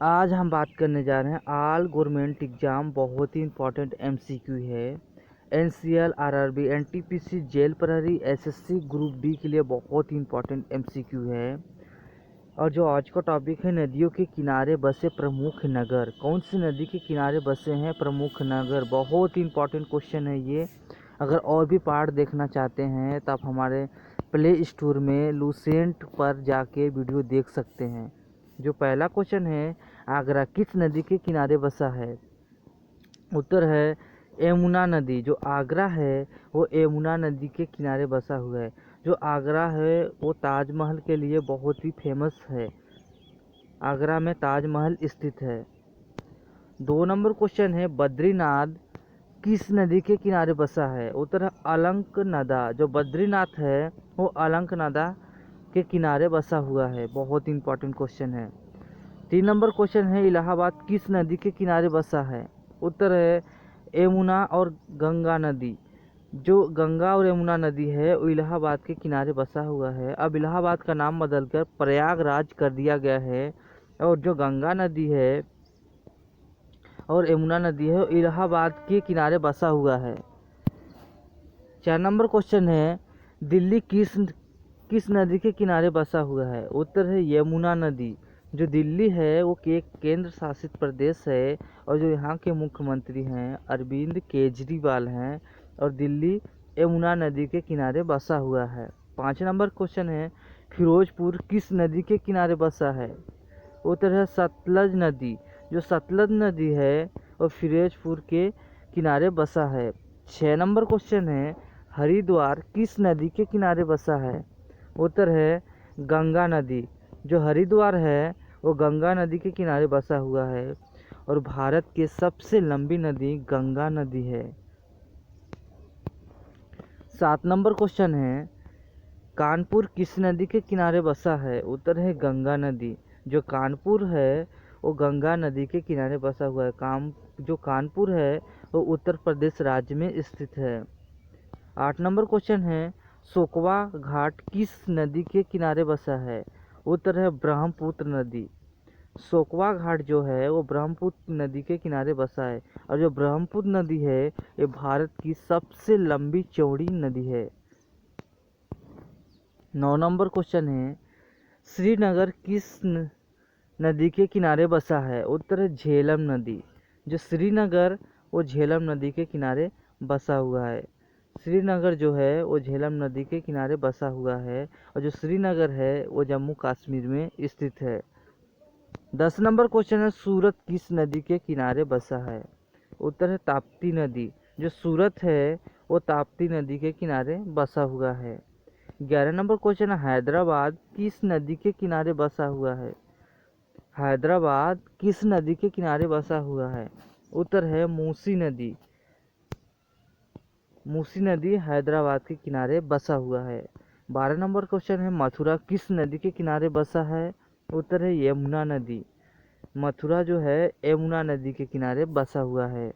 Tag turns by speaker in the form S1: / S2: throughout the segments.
S1: आज हम बात करने जा रहे हैं ऑल गवर्नमेंट एग्ज़ाम बहुत ही इंपॉर्टेंट एमसीक्यू है। एनसीएल, आरआरबी, एनटीपीसी, जेल प्रहरी, एसएससी, ग्रुप डी के लिए बहुत ही इंपॉर्टेंट एमसीक्यू है। और जो आज का टॉपिक है, नदियों के किनारे बसे प्रमुख नगर। कौन सी नदी के किनारे बसे हैं प्रमुख नगर? बहुत ही इंपॉर्टेंट क्वेश्चन है ये। अगर और भी पार्ट देखना चाहते हैं तो आप हमारे प्ले स्टोर में लूसेंट पर जाके वीडियो देख सकते हैं। जो पहला क्वेश्चन है, आगरा किस नदी के किनारे बसा है? उत्तर है यमुना नदी। जो आगरा है वो यमुना नदी के किनारे बसा हुआ है। जो आगरा है वो ताजमहल के लिए बहुत ही फेमस है। आगरा में ताजमहल स्थित है। 2 नंबर क्वेश्चन है, बद्रीनाथ किस नदी के किनारे बसा है? उत्तर है अलकनंदा। जो बद्रीनाथ है वो अलकनंदा के किनारे बसा हुआ है। बहुत इंपॉर्टेंट क्वेश्चन है। 3 नंबर क्वेश्चन है, इलाहाबाद किस नदी के किनारे बसा है? उत्तर है यमुना और गंगा नदी। जो गंगा और यमुना नदी है वो इलाहाबाद के किनारे बसा हुआ है। अब इलाहाबाद का नाम बदलकर प्रयागराज कर दिया गया है। और जो गंगा नदी है और यमुना नदी है वो इलाहाबाद के किनारे बसा हुआ है। 4 नंबर क्वेश्चन है, दिल्ली किस किस नदी के किनारे बसा हुआ है? उत्तर है यमुना नदी। जो दिल्ली है वो एक केंद्र शासित प्रदेश है और जो यहाँ के मुख्यमंत्री हैं अरविंद केजरीवाल हैं। और दिल्ली यमुना नदी के किनारे बसा हुआ है। 5 नंबर क्वेश्चन है, फिरोजपुर किस नदी के किनारे बसा है? उत्तर है सतलज नदी। जो सतलज नदी है वो फिरोजपुर के किनारे बसा है। 6 नंबर क्वेश्चन है, हरिद्वार किस नदी के किनारे बसा है? उत्तर है गंगा नदी। जो हरिद्वार है वो गंगा नदी के किनारे बसा हुआ है और भारत की सबसे लंबी नदी गंगा नदी है। 7 नंबर क्वेश्चन है, कानपुर किस नदी के किनारे बसा है? उत्तर है गंगा नदी। जो कानपुर है वो गंगा नदी के किनारे बसा हुआ है। जो कानपुर है वो उत्तर प्रदेश राज्य में स्थित है। 8 नंबर क्वेश्चन है, सोकवा घाट किस नदी के किनारे बसा है? उत्तर है ब्रह्मपुत्र नदी। सोकवा घाट जो है वो ब्रह्मपुत्र नदी के किनारे बसा है और जो ब्रह्मपुत्र नदी है ये भारत की सबसे लंबी चौड़ी नदी है। 9 नंबर क्वेश्चन है, श्रीनगर किस नदी के किनारे बसा है? उत्तर है झेलम नदी। जो श्रीनगर वो झेलम नदी के किनारे बसा हुआ है। श्रीनगर जो है वो झेलम नदी के किनारे बसा हुआ है और जो श्रीनगर है वो जम्मू कश्मीर में स्थित है। 10 नंबर क्वेश्चन है, सूरत किस नदी के किनारे बसा है? उत्तर है ताप्ती नदी। जो सूरत है वो ताप्ती नदी के किनारे बसा हुआ है। 11 नंबर क्वेश्चन है, हैदराबाद किस नदी के किनारे बसा हुआ है? हैदराबाद किस नदी के किनारे बसा हुआ है? उत्तर है मूसी नदी। मूसी नदी हैदराबाद के किनारे बसा हुआ है। 12 नंबर क्वेश्चन है, मथुरा किस नदी के किनारे बसा है? उत्तर है यमुना नदी। मथुरा जो है यमुना नदी के किनारे बसा हुआ है।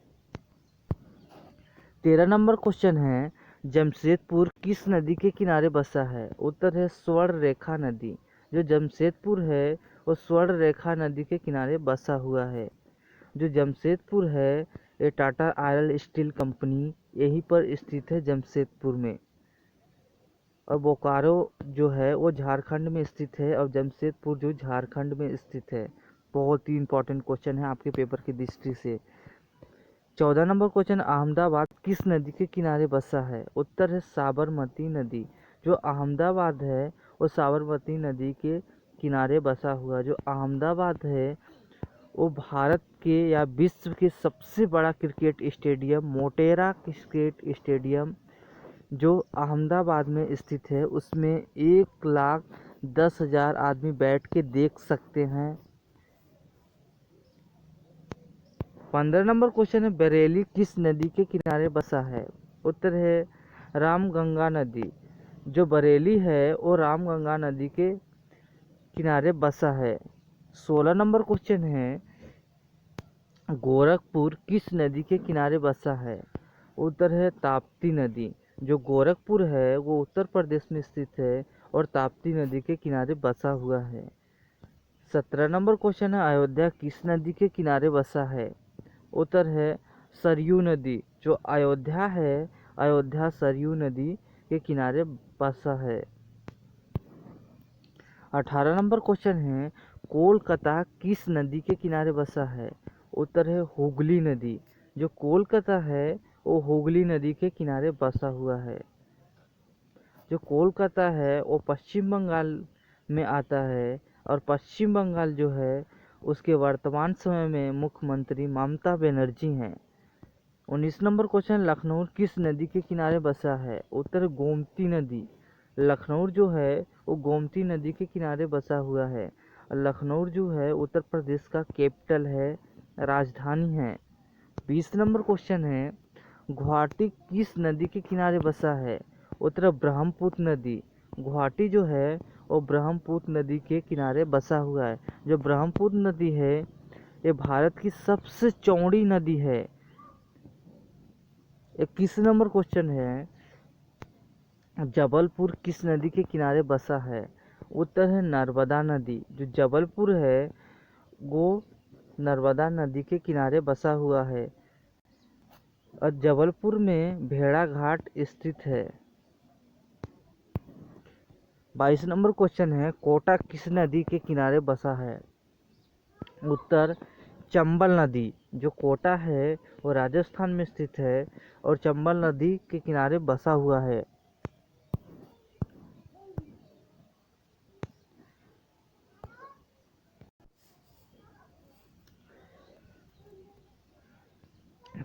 S1: 13 नंबर क्वेश्चन है, जमशेदपुर किस नदी के किनारे बसा है? उत्तर है स्वर्ण रेखा नदी। जो जमशेदपुर है वो स्वर्ण रेखा नदी के किनारे बसा हुआ है। जो जमशेदपुर है ये टाटा आयरन स्टील कंपनी यहीं पर स्थित है जमशेदपुर में। और बोकारो जो है वो झारखंड में स्थित है और जमशेदपुर जो झारखंड में स्थित है। बहुत ही इंपॉर्टेंट क्वेश्चन है आपके पेपर की दृष्टि से। 14 नंबर क्वेश्चन, अहमदाबाद किस नदी के किनारे बसा है? उत्तर है साबरमती नदी। जो अहमदाबाद है वो साबरमती नदी के किनारे बसा हुआ। जो अहमदाबाद है वो भारत के या विश्व के सबसे बड़ा cricket stadium Motera cricket stadium जो अहमदाबाद में स्थित है उसमें 1,10,000 आदमी बैठ के देख सकते हैं। 15 नंबर क्वेश्चन है, बरेली किस नदी के किनारे बसा है? उत्तर है रामगंगा नदी। जो बरेली है वो रामगंगा नदी के किनारे बसा है। 16 नंबर क्वेश्चन है, गोरखपुर किस नदी के किनारे बसा है? उत्तर है ताप्ती नदी। जो गोरखपुर है वो उत्तर प्रदेश में स्थित है और ताप्ती नदी के किनारे बसा हुआ है। 17 नंबर क्वेश्चन है, अयोध्या किस नदी के किनारे बसा है? उत्तर है सरयू नदी। जो अयोध्या है, अयोध्या सरयू नदी के किनारे बसा है। 18 नंबर क्वेश्चन है, कोलकाता किस नदी के किनारे बसा है? उत्तर है हुगली नदी। जो कोलकाता है वो हुगली नदी के किनारे बसा हुआ है। जो कोलकाता है वो पश्चिम बंगाल में आता है और पश्चिम बंगाल जो है उसके वर्तमान समय में मुख्यमंत्री ममता बनर्जी हैं। 19 नंबर क्वेश्चन, लखनऊ किस नदी के किनारे बसा है? उत्तर गोमती नदी। लखनऊ जो है वो गोमती नदी के किनारे बसा हुआ है। लखनऊ जो है उत्तर प्रदेश का कैपिटल है, राजधानी है। 20 नंबर क्वेश्चन है, गुवाहाटी किस नदी के किनारे बसा है? उत्तर ब्रह्मपुत्र नदी। गुवाहाटी जो है वो ब्रह्मपुत्र नदी के किनारे बसा हुआ है। जो ब्रह्मपुत्र नदी है ये भारत की सबसे चौड़ी नदी है। 21 नंबर क्वेश्चन है, जबलपुर किस नदी के किनारे बसा है? उत्तर है नर्मदा नदी। जो जबलपुर है वो नर्मदा नदी के किनारे बसा हुआ है और जबलपुर में भेड़ा घाट स्थित है। 22 नंबर क्वेश्चन है, कोटा किस नदी के किनारे बसा है? उत्तर चंबल नदी। जो कोटा है वो राजस्थान में स्थित है और चंबल नदी के किनारे बसा हुआ है।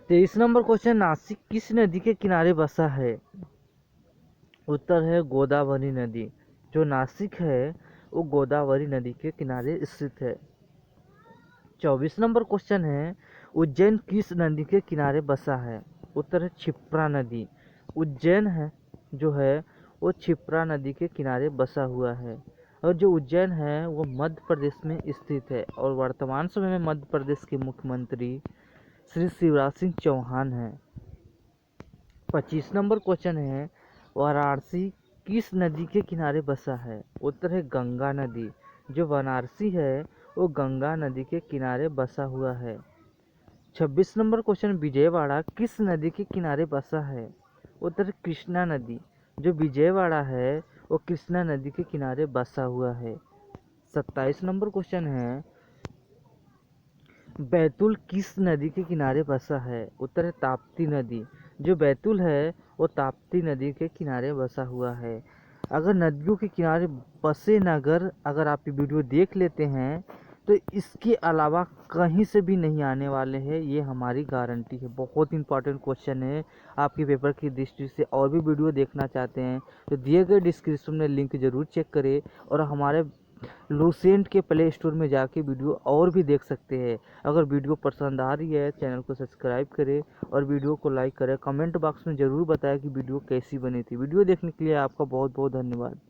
S1: 23 नंबर क्वेश्चन, नासिक किस नदी के किनारे बसा है? उत्तर है गोदावरी नदी। जो नासिक है वो गोदावरी नदी के किनारे स्थित है। 24 नंबर क्वेश्चन है, उज्जैन किस नदी के किनारे बसा है? उत्तर है क्षिप्रा नदी। उज्जैन है जो है वो क्षिप्रा नदी के किनारे बसा हुआ है और जो उज्जैन है वो मध्य प्रदेश में स्थित है और वर्तमान समय में मध्य प्रदेश के मुख्यमंत्री श्री शिवराज सिंह चौहान हैं। 25 नंबर क्वेश्चन है, वाराणसी किस नदी के किनारे बसा है? उत्तर है गंगा नदी। जो वाराणसी है वो गंगा नदी के किनारे बसा हुआ है। 26 नंबर क्वेश्चन, विजयवाड़ा किस नदी के किनारे बसा है? उत्तर कृष्णा नदी। जो विजयवाड़ा है वो कृष्णा नदी के किनारे बसा हुआ है। 27 नंबर क्वेश्चन है, बैतूल किस नदी के किनारे बसा है? उत्तर है ताप्ती नदी। जो बैतूल है वो ताप्ती नदी के किनारे बसा हुआ है। अगर नदियों के किनारे बसे नगर अगर आप ये वीडियो देख लेते हैं तो इसके अलावा कहीं से भी नहीं आने वाले हैं, ये हमारी गारंटी है। बहुत इंपॉर्टेंट क्वेश्चन है। आपके पेपर की दृष्टि से और भी वीडियो देखना चाहते हैं तो दिए गए डिस्क्रिप्शन में लिंक ज़रूर चेक करें और हमारे लूसेंट के प्ले स्टोर में जाके वीडियो और भी देख सकते हैं। अगर वीडियो पसंद आ रही है चैनल को सब्सक्राइब करें और वीडियो को लाइक करें। कमेंट बॉक्स में ज़रूर बताएं कि वीडियो कैसी बनी थी। वीडियो देखने के लिए आपका बहुत बहुत धन्यवाद।